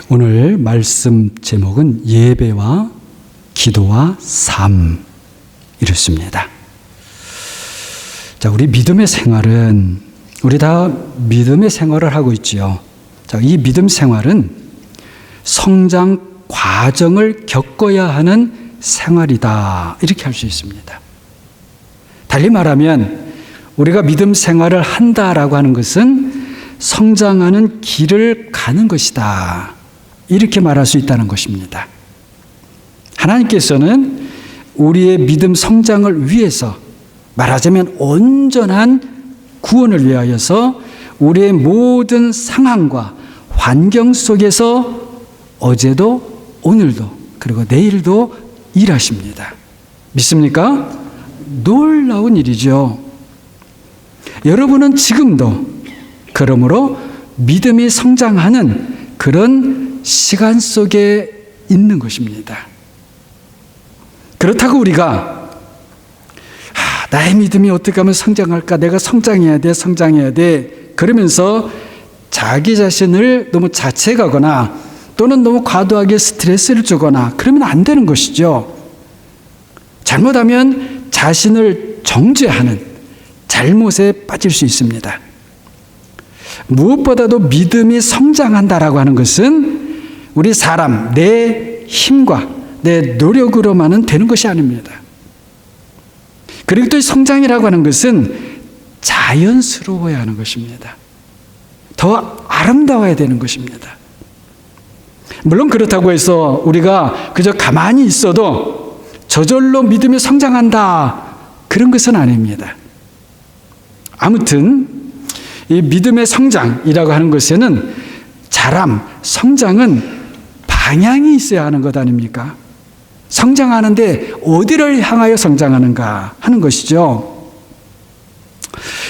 오늘 말씀 제목은 예배와 기도와 삶 이렇습니다. 자, 우리 믿음의 생활은 우리 다 믿음의 생활을 하고 있지요. 자, 이 믿음 생활은 성장 과정을 겪어야 하는 생활이다. 이렇게 할 수 있습니다. 달리 말하면 우리가 믿음 생활을 한다라고 하는 것은 성장하는 길을 가는 것이다. 이렇게 말할 수 있다는 것입니다. 하나님께서는 우리의 믿음 성장을 위해서 말하자면 온전한 구원을 위하여서 우리의 모든 상황과 환경 속에서 어제도 오늘도 그리고 내일도 일하십니다. 믿습니까? 놀라운 일이죠. 여러분은 지금도 그러므로 믿음이 성장하는 그런 시간 속에 있는 것입니다. 그렇다고 우리가 나의 믿음이 어떻게 하면 성장할까? 내가 성장해야 돼. 그러면서 자기 자신을 너무 자책하거나 또는 너무 과도하게 스트레스를 주거나 그러면 안 되는 것이죠. 잘못하면 자신을 정죄하는 잘못에 빠질 수 있습니다. 무엇보다도 믿음이 성장한다라고 하는 것은 우리 사람, 내 힘과 내 노력으로만은 되는 것이 아닙니다. 그리고 또 이 성장이라고 하는 것은 자연스러워야 하는 것입니다. 더 아름다워야 되는 것입니다. 물론 그렇다고 해서 우리가 그저 가만히 있어도 저절로 믿음이 성장한다. 그런 것은 아닙니다. 아무튼 이 믿음의 성장이라고 하는 것에는 성장은 방향이 있어야 하는 것 아닙니까? 성장하는데 어디를 향하여 성장하는가 하는 것이죠.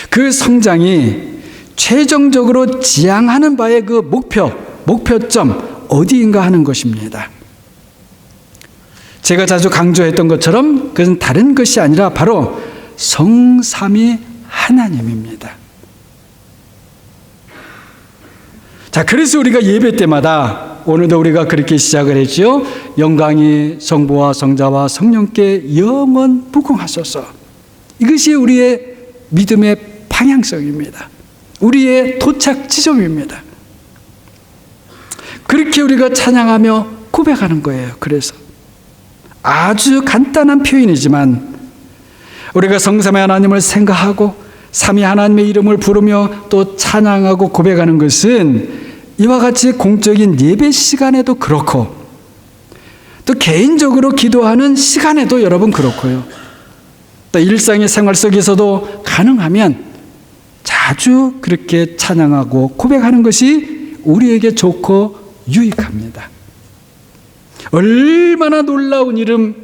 그 성장이 최종적으로 지향하는 바의 그 목표점 어디인가 하는 것입니다. 제가 자주 강조했던 것처럼 그것은 다른 것이 아니라 바로 성삼위 하나님입니다. 자, 그래서 우리가 예배 때마다 오늘도 우리가 그렇게 시작을 했죠. 영광이 성부와 성자와 성령께 영원 무궁하소서. 이것이 우리의 믿음의 방향성입니다. 우리의 도착 지점입니다. 그렇게 우리가 찬양하며 고백하는 거예요. 그래서 아주 간단한 표현이지만 우리가 성삼위 하나님을 생각하고 삼위 하나님의 이름을 부르며 또 찬양하고 고백하는 것은 이와 같이 공적인 예배 시간에도 그렇고 또 개인적으로 기도하는 시간에도 여러분 그렇고요. 또 일상의 생활 속에서도 가능하면 자주 그렇게 찬양하고 고백하는 것이 우리에게 좋고 유익합니다. 얼마나 놀라운 이름,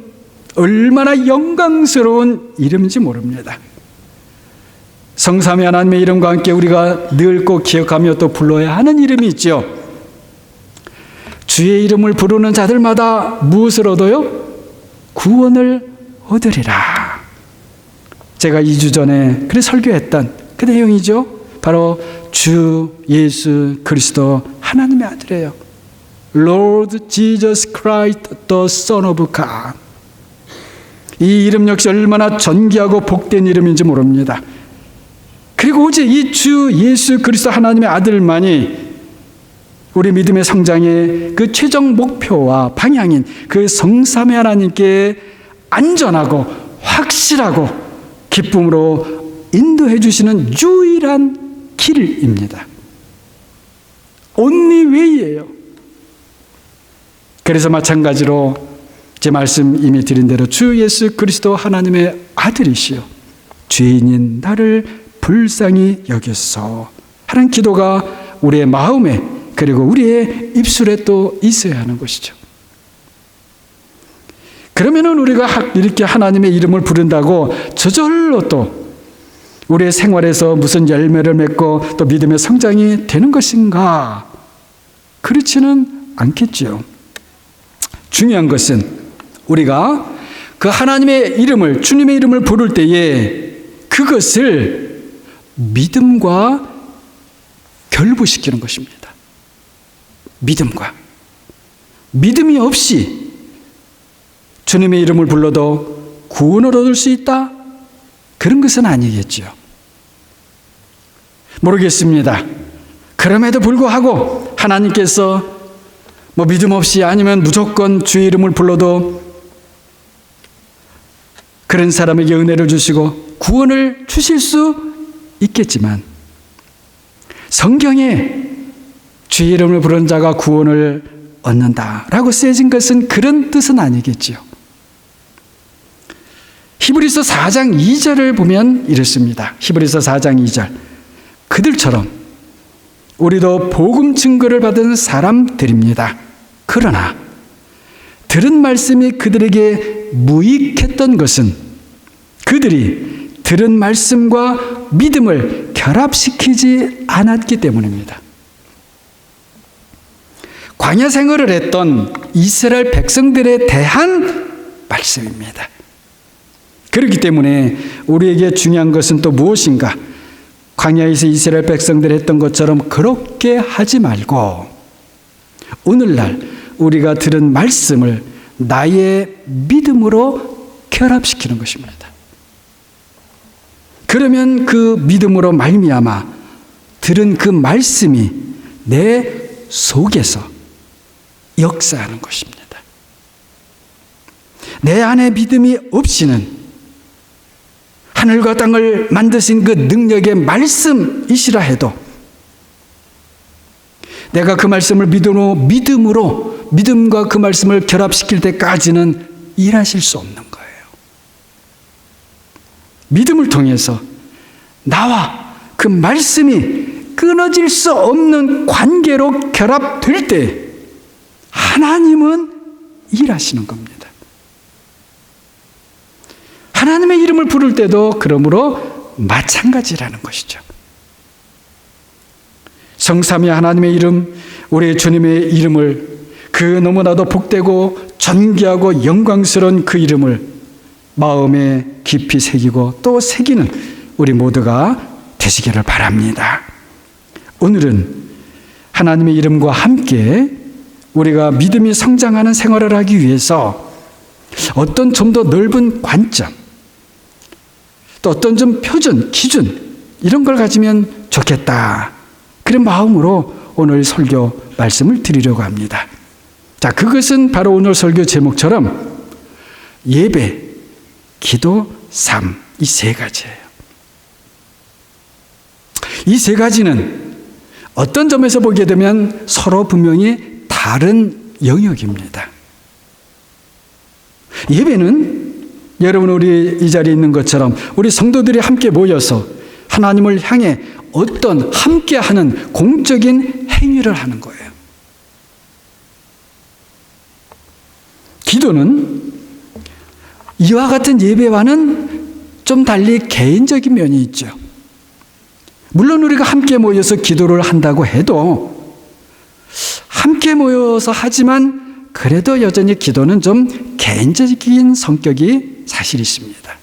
얼마나 영광스러운 이름인지 모릅니다. 성삼위 하나님의 이름과 함께 우리가 늘 꼭 기억하며 또 불러야 하는 이름이 있죠. 주의 이름을 부르는 자들마다 무엇을 얻어요? 구원을 얻으리라. 제가 2주 전에 그래 설교했던 그 내용이죠. 바로 주 예수 그리스도 하나님의 아들이에요. Lord Jesus Christ, the Son of God. 이 이름 역시 얼마나 존귀하고 복된 이름인지 모릅니다. 그리고 오직 이 주 예수 그리스도 하나님의 아들만이 우리 믿음의 성장의 그 최종 목표와 방향인 그 성삼위 하나님께 안전하고 확실하고 기쁨으로 인도해 주시는 유일한 길입니다. only way예요. 그래서 마찬가지로 제 말씀 이미 드린 대로 주 예수 그리스도 하나님의 아들이시요 죄인인 나를 불쌍히 여겨서 하는 기도가 우리의 마음에 그리고 우리의 입술에 또 있어야 하는 것이죠. 그러면은 우리가 이렇게 하나님의 이름을 부른다고 저절로 또 우리의 생활에서 무슨 열매를 맺고 또 믿음의 성장이 되는 것인가? 그렇지는 않겠지요. 중요한 것은 우리가 그 하나님의 이름을, 주님의 이름을 부를 때에 그것을 믿음과 결부시키는 것입니다. 믿음과. 믿음이 없이 주님의 이름을 불러도 구원을 얻을 수 있다? 그런 것은 아니겠죠. 모르겠습니다. 그럼에도 불구하고 하나님께서 믿음 없이 아니면 무조건 주의 이름을 불러도 그런 사람에게 은혜를 주시고 구원을 주실 수 있겠지만, 성경에 주의 이름을 부른 자가 구원을 얻는다라고 쓰여진 것은 그런 뜻은 아니겠죠. 히브리서 4장 2절을 보면 이렇습니다. 히브리서 4장 2절. 그들처럼 우리도 복음 증거를 받은 사람들입니다. 그러나 들은 말씀이 그들에게 무익했던 것은 그들이 들은 말씀과 믿음을 결합시키지 않았기 때문입니다. 광야 생활을 했던 이스라엘 백성들에 대한 말씀입니다. 그렇기 때문에 우리에게 중요한 것은 또 무엇인가? 광야에서 이스라엘 백성들이 했던 것처럼 그렇게 하지 말고 오늘날 우리가 들은 말씀을 나의 믿음으로 결합시키는 것입니다. 그러면 그 믿음으로 말미암아 들은 그 말씀이 내 속에서 역사하는 것입니다. 내 안에 믿음이 없이는 하늘과 땅을 만드신 그 능력의 말씀이시라 해도 내가 그 말씀을 믿음과 그 말씀을 결합시킬 때까지는 일하실 수 없는 거예요. 믿음을 통해서 나와 그 말씀이 끊어질 수 없는 관계로 결합될 때 하나님은 일하시는 겁니다. 하나님의 이름을 부를 때도 그러므로 마찬가지라는 것이죠. 성삼위 하나님의 이름, 우리 주님의 이름을, 그 너무나도 복되고 존귀하고 영광스러운 그 이름을 마음에 깊이 새기고 또 새기는 우리 모두가 되시기를 바랍니다. 오늘은 하나님의 이름과 함께 우리가 믿음이 성장하는 생활을 하기 위해서 어떤 좀 더 넓은 관점, 또 어떤 좀 표준, 기준 이런 걸 가지면 좋겠다. 그런 마음으로 오늘 설교 말씀을 드리려고 합니다. 자, 그것은 바로 오늘 설교 제목처럼 예배, 기도, 삶, 이 세 가지예요. 이 세 가지는 어떤 점에서 보게 되면 서로 분명히 다른 영역입니다. 예배는 여러분 우리 이 자리에 있는 것처럼 우리 성도들이 함께 모여서 하나님을 향해 어떤 함께하는 공적인 행위를 하는 거예요. 기도는 이와 같은 예배와는 좀 달리 개인적인 면이 있죠. 물론 우리가 함께 모여서 기도를 한다고 해도 함께 모여서 하지만 그래도 여전히 기도는 좀 개인적인 성격이 사실 있습니다.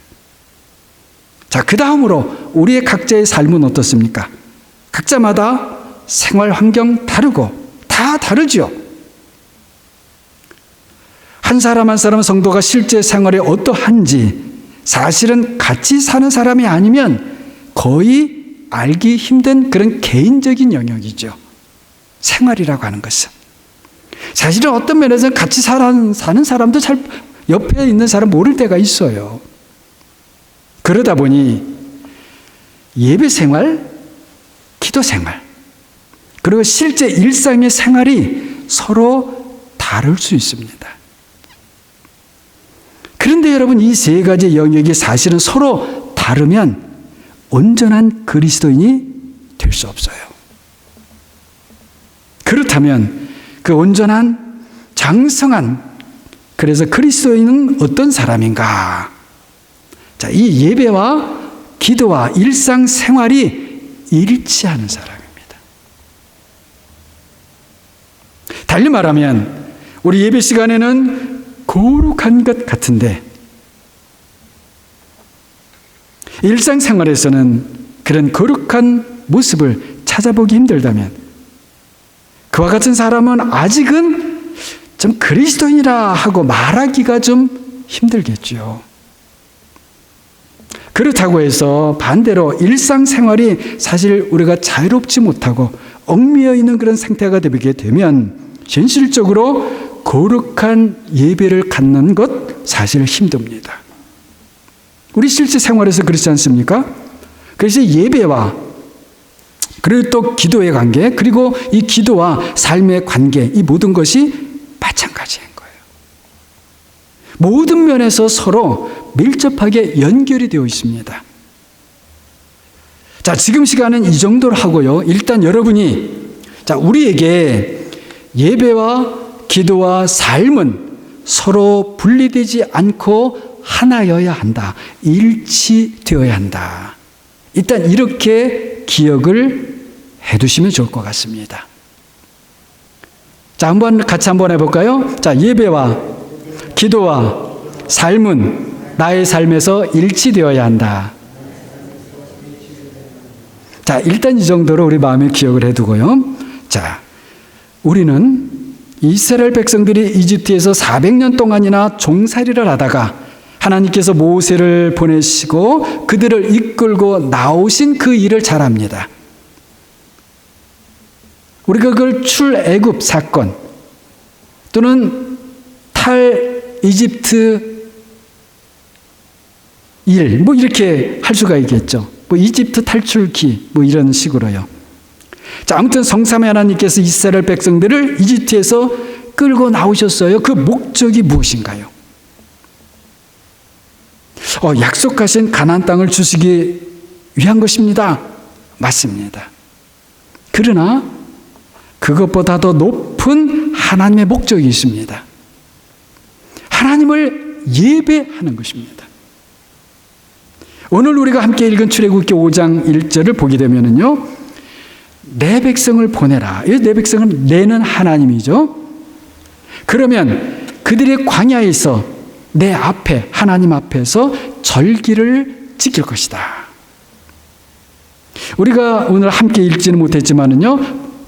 자, 그 다음으로 우리의 각자의 삶은 어떻습니까? 각자마다 생활 환경 다르고 다 다르죠. 한 사람 한 사람 성도가 실제 생활이 어떠한지 사실은 같이 사는 사람이 아니면 거의 알기 힘든 그런 개인적인 영역이죠. 생활이라고 하는 것은. 사실은 어떤 면에서는 같이 사는 사람도 잘 옆에 있는 사람 모를 때가 있어요. 그러다 보니 예배 생활, 기도 생활, 그리고 실제 일상의 생활이 서로 다를 수 있습니다. 그런데 여러분, 이 세 가지 영역이 사실은 서로 다르면 온전한 그리스도인이 될 수 없어요. 그렇다면 그 온전한 장성한, 그래서 그리스도인은 어떤 사람인가? 자, 이 예배와 기도와 일상생활이 일치하는 사람입니다. 달리 말하면 우리 예배 시간에는 거룩한 것 같은데 일상생활에서는 그런 거룩한 모습을 찾아보기 힘들다면 그와 같은 사람은 아직은 좀 그리스도인이라 하고 말하기가 좀 힘들겠죠. 그렇다고 해서 반대로 일상생활이 사실 우리가 자유롭지 못하고 얽매여 있는 그런 상태가 되게 되면 현실적으로 거룩한 예배를 갖는 것 사실 힘듭니다. 우리 실제 생활에서 그렇지 않습니까? 그래서 예배와 그리고 또 기도의 관계, 그리고 이 기도와 삶의 관계, 이 모든 것이 마찬가지인 거예요. 모든 면에서 서로 밀접하게 연결이 되어 있습니다. 자, 지금 시간은 이 정도로 하고요. 일단 여러분이 우리에게 예배와 기도와 삶은 서로 분리되지 않고 하나여야 한다. 일치되어야 한다. 일단 이렇게 기억을 해두시면 좋을 것 같습니다. 자, 같이 한번 해볼까요? 자, 예배와 기도와 삶은 나의 삶에서 일치되어야 한다. 자, 일단 이 정도로 우리 마음에 기억을 해두고요. 자, 우리는 이스라엘 백성들이 이집트에서 400년 동안이나 종살이를 하다가 하나님께서 모세를 보내시고 그들을 이끌고 나오신 그 일을 잘 압니다. 우리가 그걸 출애굽 사건 또는 탈이집트 일 이렇게 할 수가 있겠죠. 이집트 탈출기 이런 식으로요. 자, 아무튼 성삼위 하나님께서 이스라엘 백성들을 이집트에서 끌고 나오셨어요. 그 목적이 무엇인가요? 약속하신 가나안 땅을 주시기 위한 것입니다. 맞습니다. 그러나 그것보다 더 높은 하나님의 목적이 있습니다. 하나님을 예배하는 것입니다. 오늘 우리가 함께 읽은 출애굽기 5장 1절을 보게 되면은요, 내 백성을 보내라. 내 백성은 내는 하나님이죠. 그러면 그들의 광야에서 내 앞에 하나님 앞에서 절기를 지킬 것이다. 우리가 오늘 함께 읽지는 못했지만은요,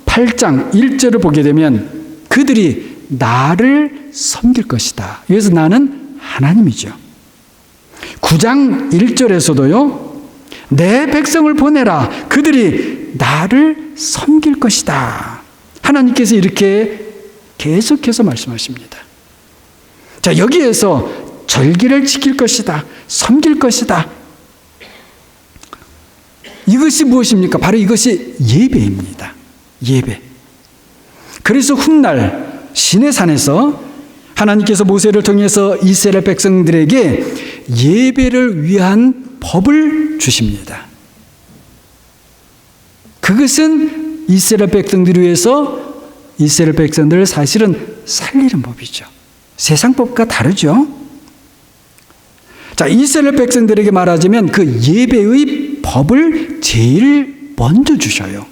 8장 1절을 보게 되면 그들이 나를 섬길 것이다. 그래서 나는 하나님이죠. 9장 1절에서도요, 내 백성을 보내라. 그들이 나를 섬길 것이다. 하나님께서 이렇게 계속해서 말씀하십니다. 자, 여기에서 절기를 지킬 것이다. 섬길 것이다. 이것이 무엇입니까? 바로 이것이 예배입니다. 예배. 그래서 훗날 시내산에서 하나님께서 모세를 통해서 이스라엘 백성들에게 예배를 위한 법을 주십니다. 그것은 이스라엘 백성들을 위해서 이스라엘 백성들을 사실은 살리는 법이죠. 세상 법과 다르죠. 자, 이스라엘 백성들에게 말하자면 그 예배의 법을 제일 먼저 주셔요.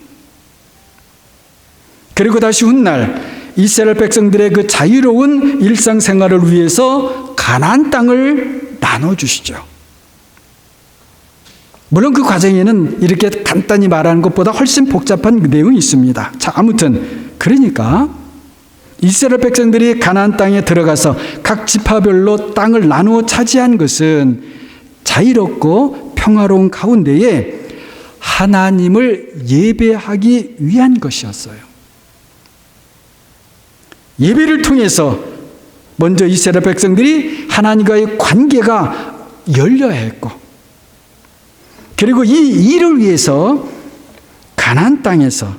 그리고 다시 훗날 이스라엘 백성들의 그 자유로운 일상생활을 위해서 가나안 땅을 나눠주시죠. 물론 그 과정에는 이렇게 간단히 말하는 것보다 훨씬 복잡한 내용이 있습니다. 자, 아무튼 그러니까 이스라엘 백성들이 가나안 땅에 들어가서 각 지파별로 땅을 나누어 차지한 것은 자유롭고 평화로운 가운데에 하나님을 예배하기 위한 것이었어요. 예배를 통해서 먼저 이스라엘 백성들이 하나님과의 관계가 열려야 했고, 그리고 이 일을 위해서 가나안 땅에서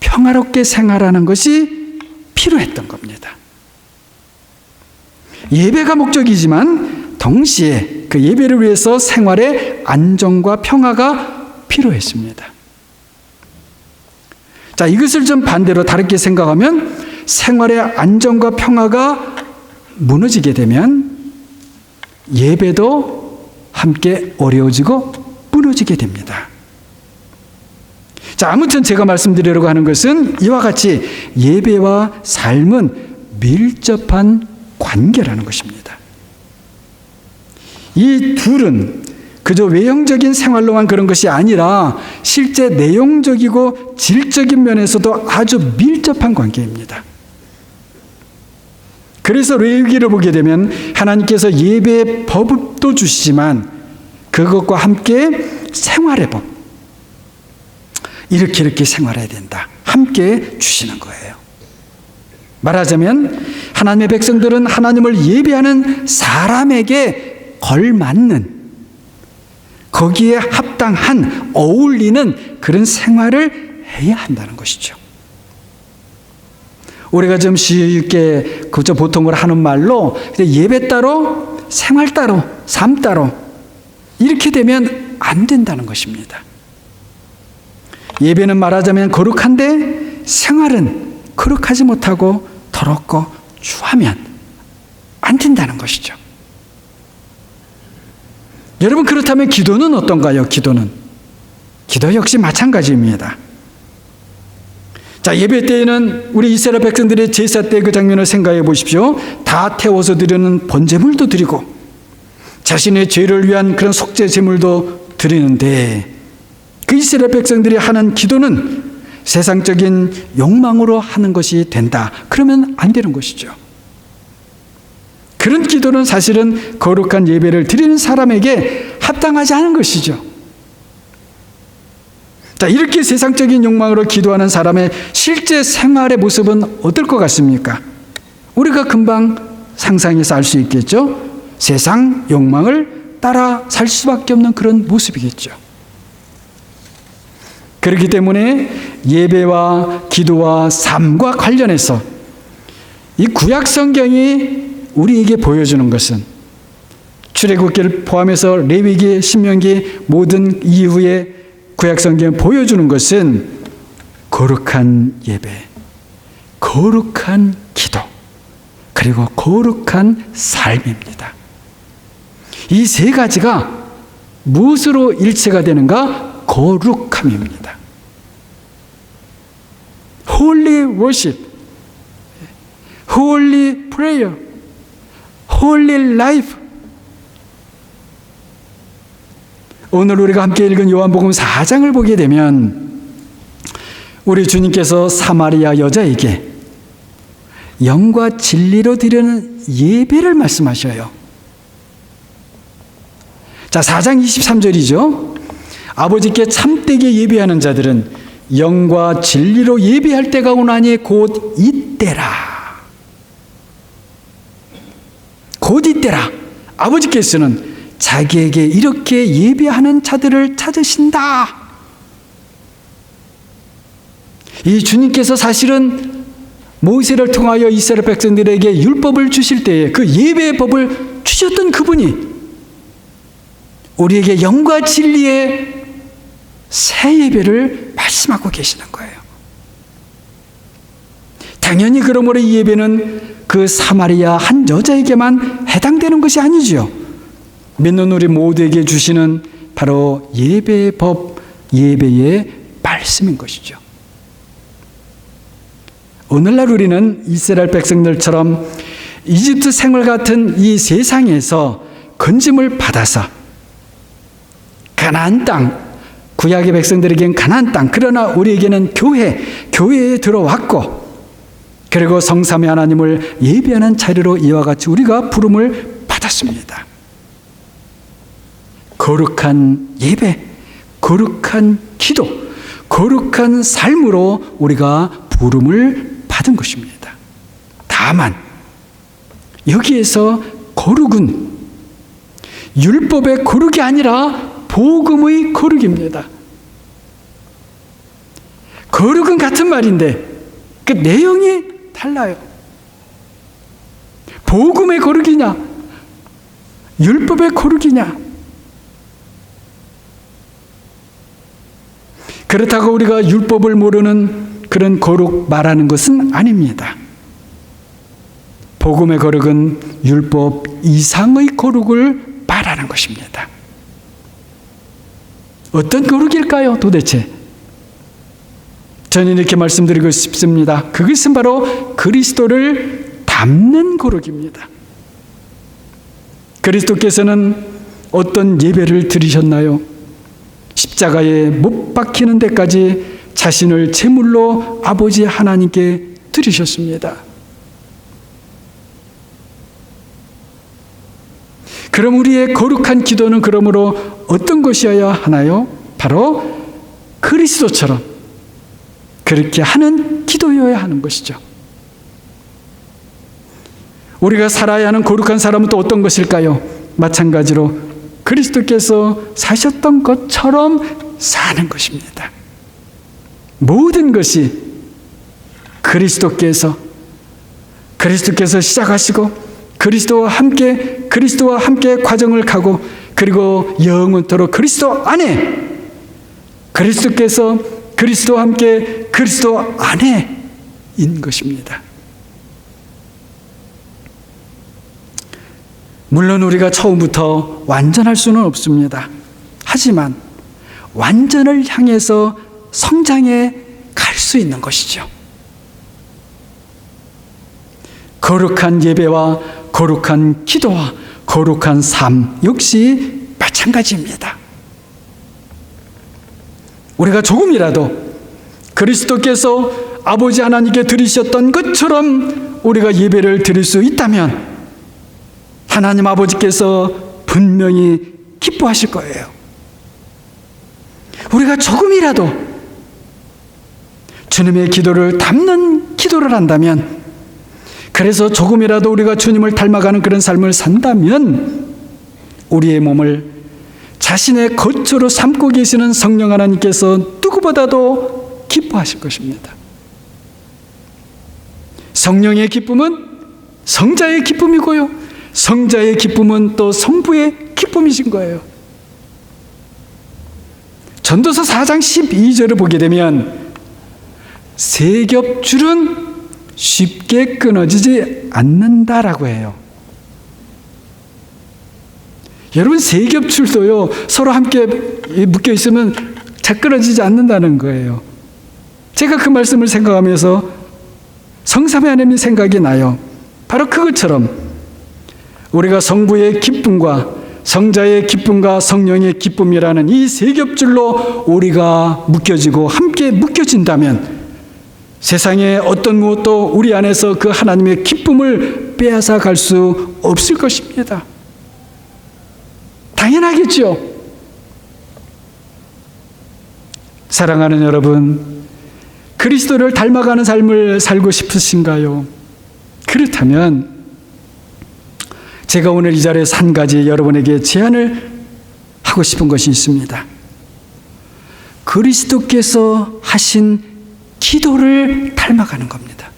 평화롭게 생활하는 것이 필요했던 겁니다. 예배가 목적이지만 동시에 그 예배를 위해서 생활의 안정과 평화가 필요했습니다. 자, 이것을 좀 반대로 다르게 생각하면 생활의 안정과 평화가 무너지게 되면 예배도 함께 어려워지고 무너지게 됩니다. 자, 아무튼 제가 말씀드리려고 하는 것은 이와 같이 예배와 삶은 밀접한 관계라는 것입니다. 이 둘은 그저 외형적인 생활로만 그런 것이 아니라 실제 내용적이고 질적인 면에서도 아주 밀접한 관계입니다. 그래서 레위기를 보게 되면 하나님께서 예배의 법도 주시지만 그것과 함께 생활의 법, 이렇게 생활해야 된다, 함께 주시는 거예요. 말하자면 하나님의 백성들은 하나님을 예배하는 사람에게 걸맞는, 거기에 합당한, 어울리는 그런 생활을 해야 한다는 것이죠. 우리가 좀 쉽게 그저 보통으로 하는 말로 예배 따로, 생활 따로, 삶 따로, 이렇게 되면 안 된다는 것입니다. 예배는 말하자면 거룩한데 생활은 거룩하지 못하고 더럽고 추하면 안 된다는 것이죠. 여러분, 그렇다면 기도는 어떤가요? 기도 역시 마찬가지입니다. 자, 예배 때에는 우리 이스라엘 백성들의 제사 때 그 장면을 생각해 보십시오. 다 태워서 드리는 번제물도 드리고 자신의 죄를 위한 그런 속죄 제물도 드리는데, 그 이스라엘 백성들이 하는 기도는 세상적인 욕망으로 하는 것이 된다, 그러면 안 되는 것이죠. 그런 기도는 사실은 거룩한 예배를 드리는 사람에게 합당하지 않은 것이죠. 자, 이렇게 세상적인 욕망으로 기도하는 사람의 실제 생활의 모습은 어떨 것 같습니까? 우리가 금방 상상해서 알 수 있겠죠? 세상 욕망을 따라 살 수밖에 없는 그런 모습이겠죠. 그렇기 때문에 예배와 기도와 삶과 관련해서 이 구약 성경이 우리에게 보여주는 것은, 출애굽기를 포함해서 레위기, 신명기 모든 이후에 구약 성경이 보여주는 것은 거룩한 예배, 거룩한 기도, 그리고 거룩한 삶입니다. 이 세 가지가 무엇으로 일체가 되는가? 거룩함입니다. Holy worship, Holy prayer, Holy life. 오늘 우리가 함께 읽은 요한복음 4장을 보게 되면 우리 주님께서 사마리아 여자에게 영과 진리로 드리는 예배를 말씀하셔요. 자, 4장 23절이죠. 아버지께 참되게 예배하는 자들은 영과 진리로 예배할 때가 오나니 곧 이때라. 곧 이때라. 아버지께서는 자기에게 이렇게 예배하는 자들을 찾으신다. 이 주님께서 사실은 모세를 통하여 이스라엘 백성들에게 율법을 주실 때에 그 예배의 법을 주셨던 그분이 우리에게 영과 진리의 새 예배를 말씀하고 계시는 거예요. 당연히 그러므로 이 예배는 그 사마리아 한 여자에게만 해당되는 것이 아니죠. 믿는 우리 모두에게 주시는 바로 예배의 법, 예배의 말씀인 것이죠. 오늘날 우리는 이스라엘 백성들처럼 이집트 생활 같은 이 세상에서 건짐을 받아서 가나안 땅, 구약의 백성들에게는 가나안 땅, 그러나 우리에게는 교회에 들어왔고, 그리고 성삼위 하나님을 예배하는 자리로 이와 같이 우리가 부름을 받았습니다. 거룩한 예배, 거룩한 기도, 거룩한 삶으로 우리가 부름을 받은 것입니다. 다만 여기에서 거룩은 율법의 거룩이 아니라 복음의 거룩입니다. 거룩은 같은 말인데 그 내용이 달라요. 복음의 거룩이냐, 율법의 거룩이냐. 그렇다고 우리가 율법을 모르는 그런 거룩 말하는 것은 아닙니다. 복음의 거룩은 율법 이상의 거룩을 말하는 것입니다. 어떤 거룩일까요, 도대체? 저는 이렇게 말씀드리고 싶습니다. 그것은 바로 그리스도를 닮는 거룩입니다. 그리스도께서는 어떤 예배를 드리셨나요? 십자가에 못 박히는 데까지 자신을 제물로 아버지 하나님께 드리셨습니다. 그럼 우리의 거룩한 기도는 그러므로 어떤 것이어야 하나요? 바로 그리스도처럼 그렇게 하는 기도여야 하는 것이죠. 우리가 살아야 하는 거룩한 사람은 또 어떤 것일까요? 마찬가지로 그리스도께서 사셨던 것처럼 사는 것입니다. 모든 것이 그리스도께서 시작하시고 그리스도와 함께 과정을 가고 그리고 영원토록 그리스도 안에 그리스도께서 그리스도와 함께 그리스도 안에인 것입니다. 물론 우리가 처음부터 완전할 수는 없습니다. 하지만 완전을 향해서 성장해 갈 수 있는 것이죠. 거룩한 예배와 거룩한 기도와 거룩한 삶 역시 마찬가지입니다. 우리가 조금이라도 그리스도께서 아버지 하나님께 드리셨던 것처럼 우리가 예배를 드릴 수 있다면 하나님 아버지께서 분명히 기뻐하실 거예요. 우리가 조금이라도 주님의 기도를 담는 기도를 한다면, 그래서 조금이라도 우리가 주님을 닮아가는 그런 삶을 산다면 우리의 몸을 자신의 거처로 삼고 계시는 성령 하나님께서 누구보다도 기뻐하실 것입니다. 성령의 기쁨은 성자의 기쁨이고요, 성자의 기쁨은 또 성부의 기쁨이신 거예요. 전도서 4장 12절을 보게 되면 세겹줄은 쉽게 끊어지지 않는다라고 해요. 여러분, 세겹줄도요 서로 함께 묶여 있으면 잘 끊어지지 않는다는 거예요. 제가 그 말씀을 생각하면서 성삼위 하나님의 생각이 나요. 바로 그것처럼 우리가 성부의 기쁨과 성자의 기쁨과 성령의 기쁨이라는 이 세겹줄로 우리가 묶여지고 함께 묶여진다면 세상에 어떤 무엇도 우리 안에서 그 하나님의 기쁨을 빼앗아 갈 수 없을 것입니다. 당연하겠죠. 사랑하는 여러분, 그리스도를 닮아가는 삶을 살고 싶으신가요? 그렇다면 제가 오늘 이 자리에서 한 가지 여러분에게 제안을 하고 싶은 것이 있습니다. 그리스도께서 하신 기도를 닮아가는 겁니다.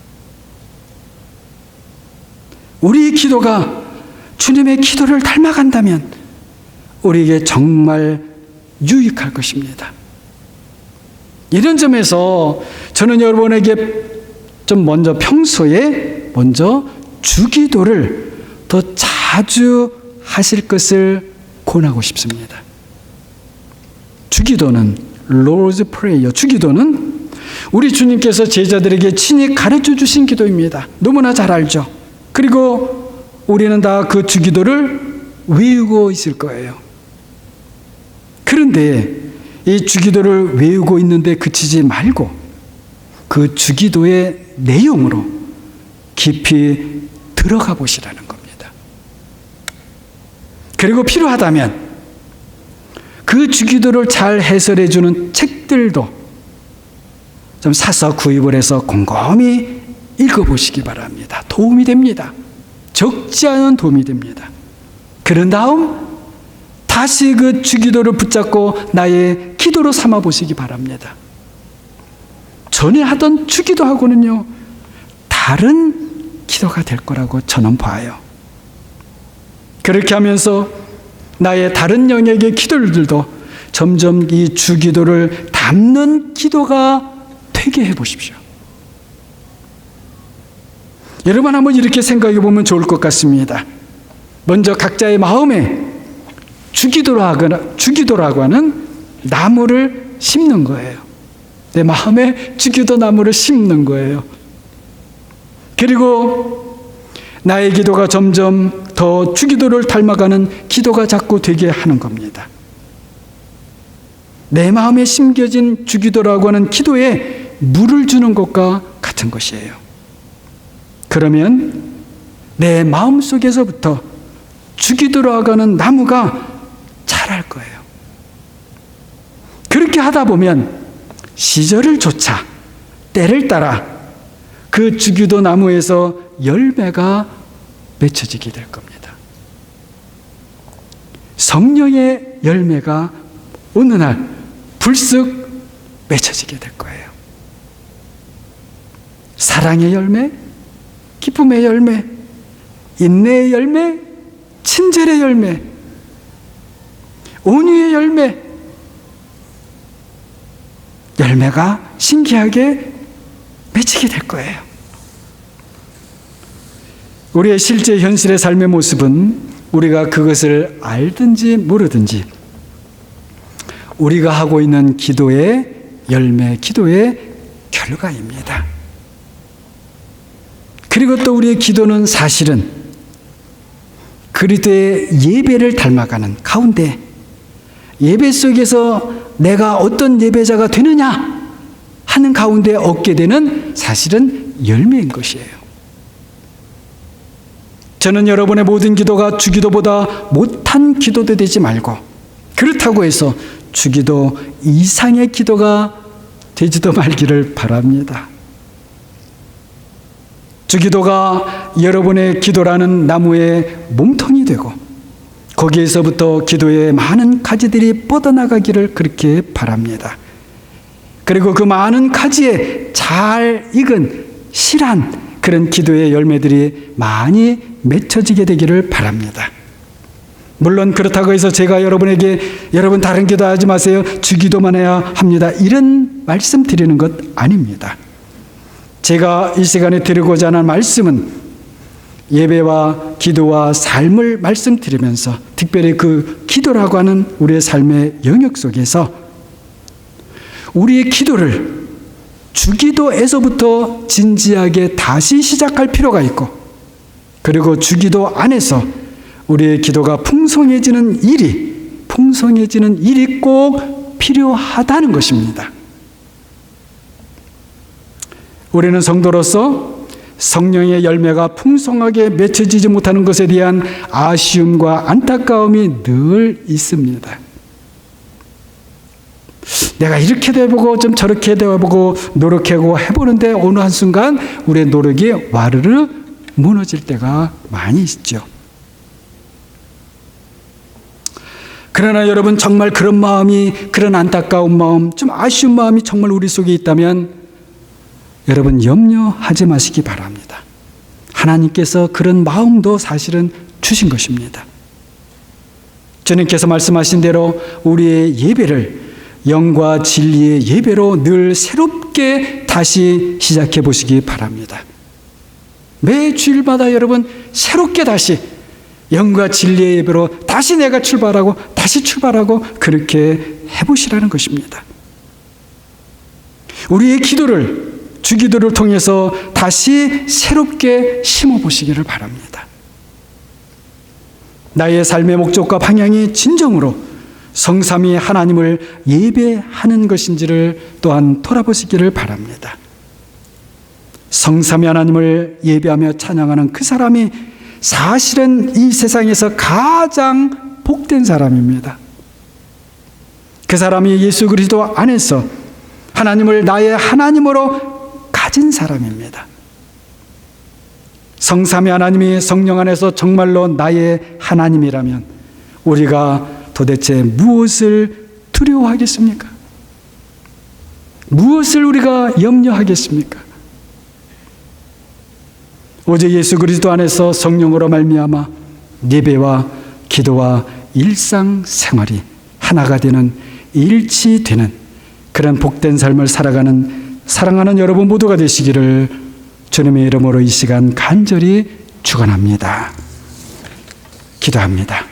우리의 기도가 주님의 기도를 닮아간다면 우리에게 정말 유익할 것입니다. 이런 점에서 저는 여러분에게 좀 평소에 주기도를 더 자주 하실 것을 권하고 싶습니다. 주기도는 Lord's Prayer, 주기도는 우리 주님께서 제자들에게 친히 가르쳐 주신 기도입니다. 너무나 잘 알죠. 그리고 우리는 다 그 주기도를 외우고 있을 거예요. 그런데 이 주기도를 외우고 있는데 그치지 말고 그 주기도의 내용으로 깊이 들어가 보시라는 겁니다. 그리고 필요하다면 그 주기도를 잘 해설해 주는 책들도 좀 사서 구입을 해서 곰곰이 읽어보시기 바랍니다. 도움이 됩니다. 적지 않은 도움이 됩니다. 그런 다음 다시 그 주기도를 붙잡고 나의 기도로 삼아 보시기 바랍니다. 전에 하던 주기도하고는요 다른 기도가 될 거라고 저는 봐요. 그렇게 하면서 나의 다른 영역의 기도들도 점점 이 주기도를 담는 기도가 되게 해보십시오. 여러분, 한번 이렇게 생각해 보면 좋을 것 같습니다. 먼저 각자의 마음에 주기도라고 하는 나무를 심는 거예요. 내 마음에 주기도 나무를 심는 거예요. 그리고 나의 기도가 점점 더 주기도를 닮아가는 기도가 자꾸 되게 하는 겁니다. 내 마음에 심겨진 주기도라고 하는 기도에 물을 주는 것과 같은 것이에요. 그러면 내 마음속에서부터 주기도라고 하는 나무가 자랄 거예요. 그렇게 하다 보면 시절을 쫓아 때를 따라 그 주기도 나무에서 열매가 맺혀지게 될 겁니다. 성령의 열매가 어느 날 불쑥 맺혀지게 될 거예요. 사랑의 열매, 기쁨의 열매, 인내의 열매, 친절의 열매, 온유의 열매, 열매가 신기하게 맺히게 될 거예요. 우리의 실제 현실의 삶의 모습은 우리가 그것을 알든지 모르든지 우리가 하고 있는 기도의 열매, 기도의 결과입니다. 그리고 또 우리의 기도는 사실은 그리스도의 예배를 닮아가는 가운데 예배 속에서 내가 어떤 예배자가 되느냐 하는 가운데 얻게 되는 사실은 열매인 것이에요. 저는 여러분의 모든 기도가 주기도보다 못한 기도도 되지 말고 그렇다고 해서 주기도 이상의 기도가 되지도 말기를 바랍니다. 주기도가 여러분의 기도라는 나무의 몸통이 되고 거기에서부터 기도의 많은 가지들이 뻗어나가기를 그렇게 바랍니다. 그리고 그 많은 가지에 잘 익은 실한 그런 기도의 열매들이 많이 맺혀지게 되기를 바랍니다. 물론 그렇다고 해서 제가 여러분에게 여러분 다른 기도하지 마세요. 주기도만 해야 합니다. 이런 말씀 드리는 것 아닙니다. 제가 이 시간에 드리고자 하는 말씀은 예배와 기도와 삶을 말씀드리면서 특별히 그 기도라고 하는 우리의 삶의 영역 속에서 우리의 기도를 주기도에서부터 진지하게 다시 시작할 필요가 있고 그리고 주기도 안에서 우리의 기도가 풍성해지는 일이 꼭 필요하다는 것입니다. 우리는 성도로서 성령의 열매가 풍성하게 맺혀지지 못하는 것에 대한 아쉬움과 안타까움이 늘 있습니다. 내가 이렇게도 해보고 좀 저렇게도 해보고 노력하고 해보는데 어느 한순간 우리의 노력이 와르르 무너질 때가 많이 있죠. 그러나 여러분 정말 그런 마음이 그런 안타까운 마음 좀 아쉬운 마음이 정말 우리 속에 있다면 여러분 염려하지 마시기 바랍니다. 하나님께서 그런 마음도 사실은 주신 것입니다. 주님께서 말씀하신 대로 우리의 예배를 영과 진리의 예배로 늘 새롭게 다시 시작해 보시기 바랍니다. 매 주일마다 여러분 새롭게 다시 영과 진리의 예배로 다시 내가 출발하고 그렇게 해보시라는 것입니다. 우리의 기도를 주기도를 통해서 다시 새롭게 심어보시기를 바랍니다. 나의 삶의 목적과 방향이 진정으로 성삼위 하나님을 예배하는 것인지를 또한 돌아보시기를 바랍니다. 성삼위 하나님을 예배하며 찬양하는 그 사람이 사실은 이 세상에서 가장 복된 사람입니다. 그 사람이 예수 그리스도 안에서 하나님을 나의 하나님으로 가진 사람입니다. 성삼위 하나님이 성령 안에서 정말로 나의 하나님이라면 우리가 도대체 무엇을 두려워하겠습니까? 무엇을 우리가 염려하겠습니까? 오직 예수 그리스도 안에서 성령으로 말미암아 예배와 기도와 일상생활이 하나가 되는 일치되는 그런 복된 삶을 살아가는 사랑하는 여러분 모두가 되시기를 주님의 이름으로 이 시간 간절히 축원합니다. 기도합니다.